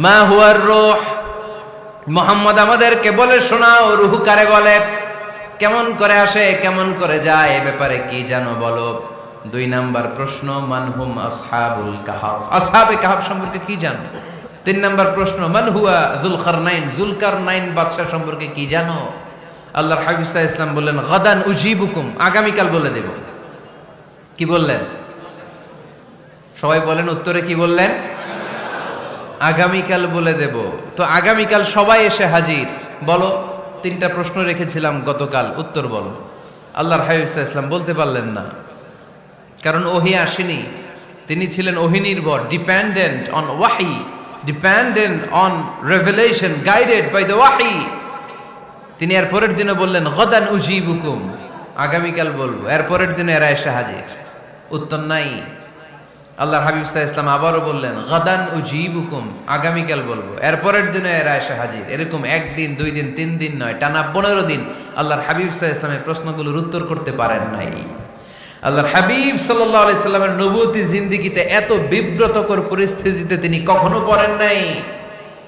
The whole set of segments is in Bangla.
মা হুয়ার রূহ, মুহাম্মদ আমাদেরকে বলে শোনাও রূহ কারে বলে, কেমন করে আসে, কেমন করে যায়, এ ব্যাপারে কি জানো বলো। 2 নাম্বার প্রশ্ন, মানহুম আসহাবুল কাহাফ, আসহাবে কাহাফ সম্পর্কে কি জানো। 3 নাম্বার প্রশ্ন, মান হুয়া যুলকারনাইন, যুলকারনাইন বাদশা সম্পর্কে কি জানো। আল্লাহর হাবিব সাল্লাল্লাহু আলাইহি ওয়াসাল্লাম বললেন গাদান উজিবুকুম, আগামীকাল বলে দেব। কি বললেন? সবাই বলেন উত্তরে কি বললেন? আগামীকাল বলে দেব। তো আগামীকাল সবাই এসে হাজির। বলো, 3টা প্রশ্ন রেখেছিলাম গতকাল, উত্তর বলো। আল্লাহর হাবিব সাল্লাল্লাহু আলাইহি ওয়াসাল্লাম বলতে পারলেন না, কারণ ওহী আসেনি। তিনি ছিলেন ওহী নির্ভর, dependent on wahi, dependent on revelation, guided by the wahi. তিনি এর পরের দিনে বললেন গাদান উজিবুকুম, আগামীকাল বলবো। এর পরের দিনে এরা এসে হাজির, উত্তর নাই। আল্লাহর হাবিব সাল্লাল্লাহু আলাইহি ওয়াসাল্লাম আবারও বললেন গাদান উজিবুকুম, আগামীকাল বলবো। এর পরের দিনে এরা এসে হাজির। এরকম 1 দিন 2 দিন 3 দিন নয়, টানা 15 দিন আল্লাহর হাবিব সাল্লাল্লাহু আলাইহি ওয়াসাল্লামের প্রশ্নগুলোর উত্তর করতে পারেন নাই। আল্লাহর হাবিব সাল্লাল্লাহু আলাইহি সাল্লামের নবুয়তি জিন্দেগিতে এত বিব্রতকর পরিস্থিতিতে তিনি কখনো পড়েন নাই।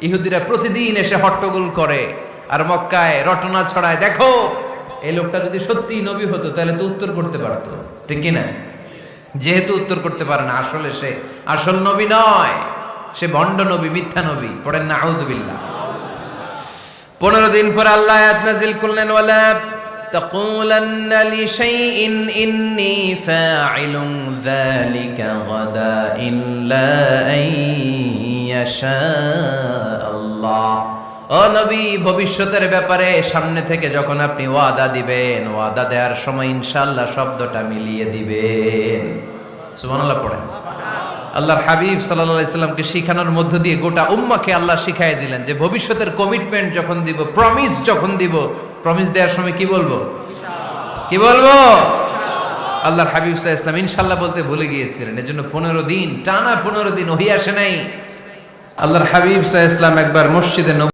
ইহুদিরা প্রতিদিন এসে হট্টগোল করে আর মক্কায় রটনা ছড়ায়, দেখো এই লোকটা যদি সত্যি নবী হতো তাহলে তো উত্তর করতে পারতো, ঠিক কি না? যেহেতু উত্তর করতে পারে না, আসলে সে আসল নবী নয়, সে ভণ্ড নবী, মিথ্যা নবী। পড়েন না আউযুবিল্লাহ। 15 দিন পর আল্লাহ আয়াত নাযিল করলেন ওয়ালা তাকুলান্না লিশাইইন ইন্নী ফাইলুন যালিকা গাদা ইল্লা আইয়াশা আল্লাহ। ও নবী, ভবিষ্যতের ব্যাপারে সামনে থেকে যখন আপনি ওয়াদা দিবেন, ওয়াদা দেওয়ার সময় ইনশাআল্লাহ শব্দটা মিলিয়ে দিবেন। সুবহানাল্লাহ পড়েন। আল্লাহর হাবিব সাল্লাল্লাহু আলাইহি সাল্লামকে শিখানোর মধ্য দিয়ে গোটা উম্মাহকে আল্লাহ শিখাই দিলেন যে ভবিষ্যতের কমিটমেন্ট যখন দিব, প্রমিস যখন দিব, প্রমিস দেওয়ার সময় কি বলবো? কি বলবো? আল্লাহর হাবিব সাল্লাল্লাহু আলাইহি সাল্লাম ইনশাআল্লাহ বলতে ভুলে গিয়েছিলেন। এজন্য 15 দিন টানা 15 দিন ওহী আসে নাই। আল্লাহর হাবিব সাল্লাল্লাহু আলাইহি সাল্লাম একবার মসজিদে